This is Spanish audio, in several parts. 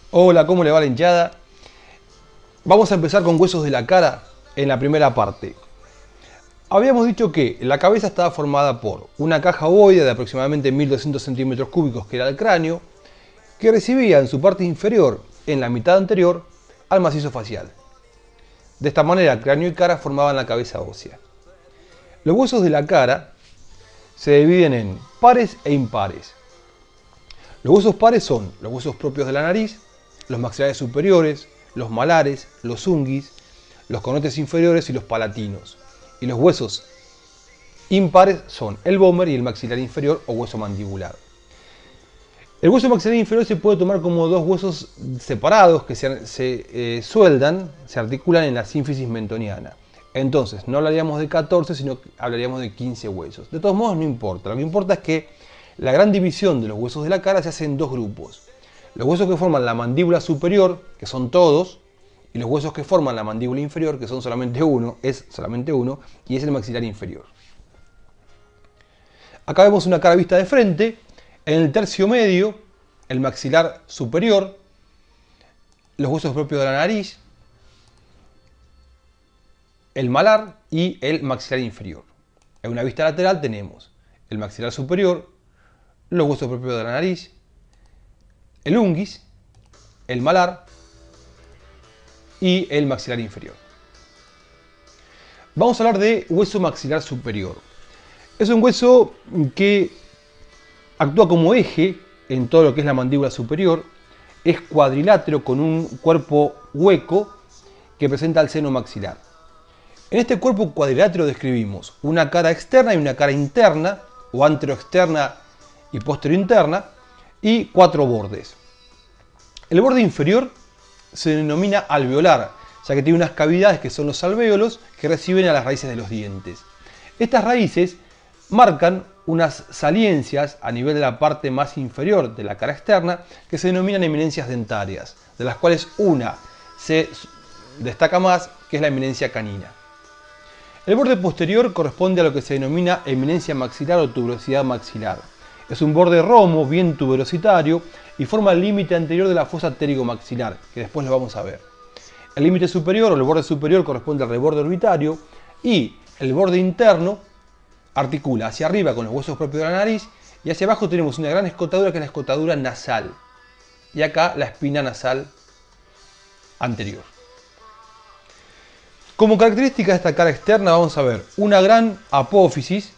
Hola, ¿cómo le va la hinchada? Vamos a empezar con huesos de la cara en la primera parte. Habíamos dicho que la cabeza estaba formada por una caja ovoide de aproximadamente 1200 centímetros cúbicos, que era el cráneo, que recibía en su parte inferior, en la mitad anterior, al macizo facial. De esta manera, cráneo y cara formaban la cabeza ósea. Los huesos de la cara se dividen en pares e impares. Los huesos pares son los huesos propios de la nariz, los maxilares superiores, los malares, los unguis, los conotes inferiores y los palatinos. Y los huesos impares son el vómer y el maxilar inferior o hueso mandibular. El hueso maxilar inferior se puede tomar como dos huesos separados que se sueldan, se articulan en la sínfisis mentoniana. Entonces, no hablaríamos de 14, sino que hablaríamos de 15 huesos. De todos modos, no importa. Lo que importa es que la gran división de los huesos de la cara se hace en dos grupos. Los huesos que forman la mandíbula superior, que son todos, y los huesos que forman la mandíbula inferior, que son solamente uno, y es el maxilar inferior. Acá vemos una cara vista de frente. En el tercio medio, el maxilar superior, los huesos propios de la nariz, el malar y el maxilar inferior. En una vista lateral tenemos el maxilar superior, los huesos propios de la nariz, el unguis, el malar y el maxilar inferior. Vamos a hablar de hueso maxilar superior. Es un hueso que actúa como eje en todo lo que es la mandíbula superior. Es cuadrilátero con un cuerpo hueco que presenta el seno maxilar. En este cuerpo cuadrilátero describimos una cara externa y una cara interna, o anteroexterna y posterointerna, y cuatro bordes. El borde inferior se denomina alveolar, ya que tiene unas cavidades que son los alvéolos que reciben a las raíces de los dientes. Estas raíces marcan unas saliencias a nivel de la parte más inferior de la cara externa que se denominan eminencias dentarias, de las cuales una se destaca más, que es la eminencia canina. El borde posterior corresponde a lo que se denomina eminencia maxilar o tuberosidad maxilar. Es un borde romo, bien tuberositario, y forma el límite anterior de la fosa pterigomaxilar, que después lo vamos a ver. El límite superior o el borde superior corresponde al reborde orbitario, y el borde interno articula hacia arriba con los huesos propios de la nariz, y hacia abajo tenemos una gran escotadura que es la escotadura nasal, y acá la espina nasal anterior. Como característica de esta cara externa vamos a ver una gran apófisis,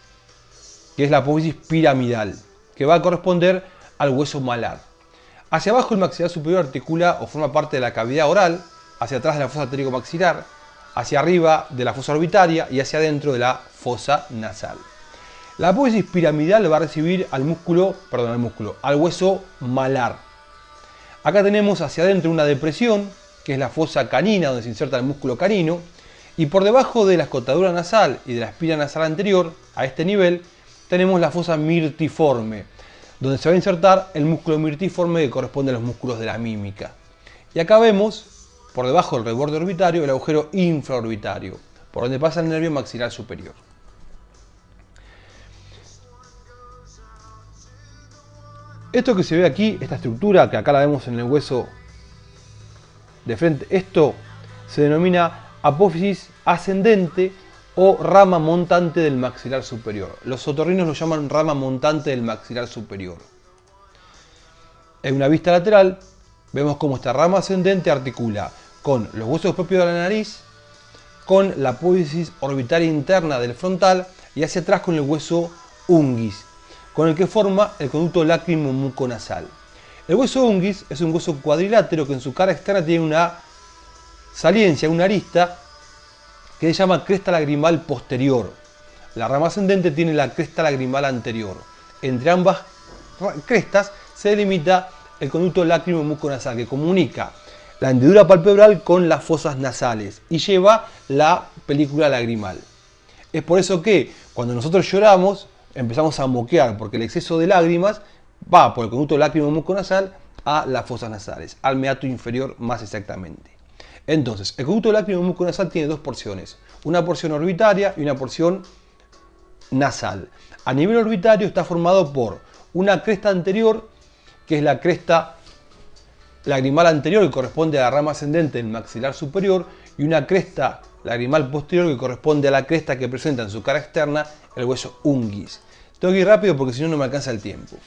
que es la apófisis piramidal, que va a corresponder al hueso malar. Hacia abajo el maxilar superior articula o forma parte de la cavidad oral, hacia atrás de la fosa pterigomaxilar, hacia arriba de la fosa orbitaria y hacia adentro de la fosa nasal. La apófisis piramidal va a recibir al hueso malar. Acá tenemos hacia adentro una depresión, que es la fosa canina, donde se inserta el músculo canino, y por debajo de la escotadura nasal y de la espina nasal anterior, a este nivel, tenemos la fosa mirtiforme, donde se va a insertar el músculo mirtiforme que corresponde a los músculos de la mímica. Y acá vemos, por debajo del reborde orbitario, el agujero infraorbitario, por donde pasa el nervio maxilar superior. Esto que se ve aquí, esta estructura que acá la vemos en el hueso de frente, esto se denomina apófisis ascendente o rama montante del maxilar superior. Los otorrinos lo llaman rama montante del maxilar superior. En una vista lateral vemos cómo esta rama ascendente articula con los huesos propios de la nariz, con la apófisis orbitaria interna del frontal y hacia atrás con el hueso unguis, con el que forma el conducto lácrimo-muconasal. El hueso unguis es un hueso cuadrilátero que en su cara externa tiene una saliencia, una arista, que se llama cresta lagrimal posterior. La rama ascendente tiene la cresta lagrimal anterior. Entre ambas crestas se delimita el conducto lácrimo-muconasal, que comunica la hendidura palpebral con las fosas nasales y lleva la película lagrimal. Es por eso que cuando nosotros lloramos empezamos a moquear, porque el exceso de lágrimas va por el conducto lácrimo-muconasal a las fosas nasales, al meato inferior más exactamente. Entonces, el conducto lácrimo-muconasal tiene dos porciones, una porción orbitaria y una porción nasal. A nivel orbitario está formado por una cresta anterior, que es la cresta lagrimal anterior que corresponde a la rama ascendente del maxilar superior y una cresta lagrimal posterior que corresponde a la cresta que presenta en su cara externa el hueso unguis. Tengo que ir rápido porque si no, no me alcanza el tiempo.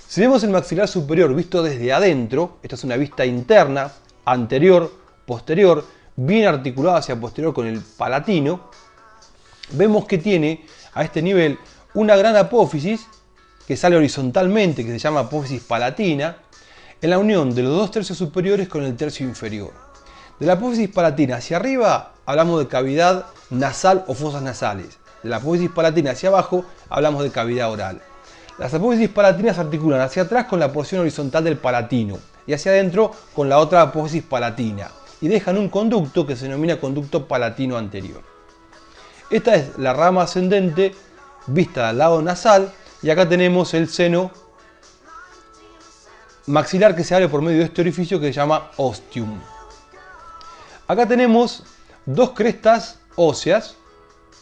Si vemos el maxilar superior visto desde adentro, esta es una vista interna, anterior, posterior, bien articulada hacia posterior con el palatino, vemos que tiene a este nivel una gran apófisis que sale horizontalmente, que se llama apófisis palatina, en la unión de los dos tercios superiores con el tercio inferior. De la apófisis palatina hacia arriba hablamos de cavidad nasal o fosas nasales. De la apófisis palatina hacia abajo hablamos de cavidad oral. Las apófisis palatinas se articulan hacia atrás con la porción horizontal del palatino y hacia adentro con la otra apófisis palatina y dejan un conducto que se denomina conducto palatino anterior. Esta es la rama ascendente vista del lado nasal y acá tenemos el seno maxilar que se abre por medio de este orificio que se llama ostium. Acá tenemos dos crestas óseas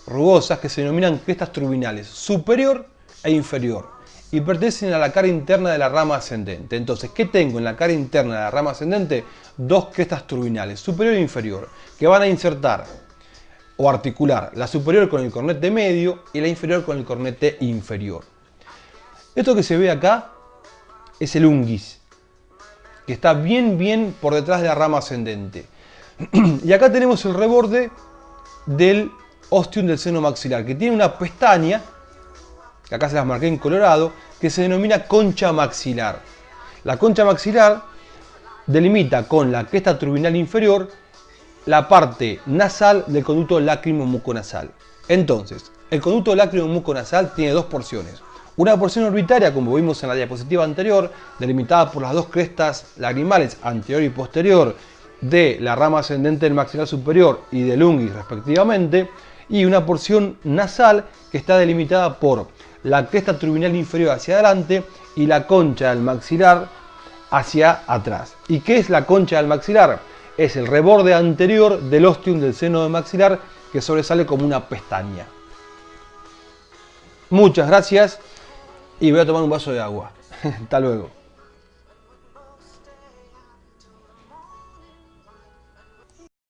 rugosas que se denominan crestas turbinales, superior e inferior, y pertenecen a la cara interna de la rama ascendente. Entonces, ¿qué tengo en la cara interna de la rama ascendente? Dos crestas turbinales, superior e inferior, que van a insertar o articular la superior con el cornete medio y la inferior con el cornete inferior. Esto que se ve acá es el unguis, que está bien por detrás de la rama ascendente. Y acá tenemos el reborde del ostium del seno maxilar, que tiene una pestaña, que acá se las marqué en colorado, que se denomina concha maxilar. La concha maxilar delimita con la cresta turbinal inferior la parte nasal del conducto lácrimo-muconasal. Entonces, el conducto lácrimo-muconasal tiene dos porciones. Una porción orbitaria, como vimos en la diapositiva anterior, delimitada por las dos crestas lagrimales anterior y posterior de la rama ascendente del maxilar superior y del unguis respectivamente, y una porción nasal que está delimitada por la cresta turbinal inferior hacia adelante y la concha del maxilar hacia atrás. ¿Y qué es la concha del maxilar? Es el reborde anterior del ostium del seno del maxilar que sobresale como una pestaña. Muchas gracias y voy a tomar un vaso de agua. Hasta luego.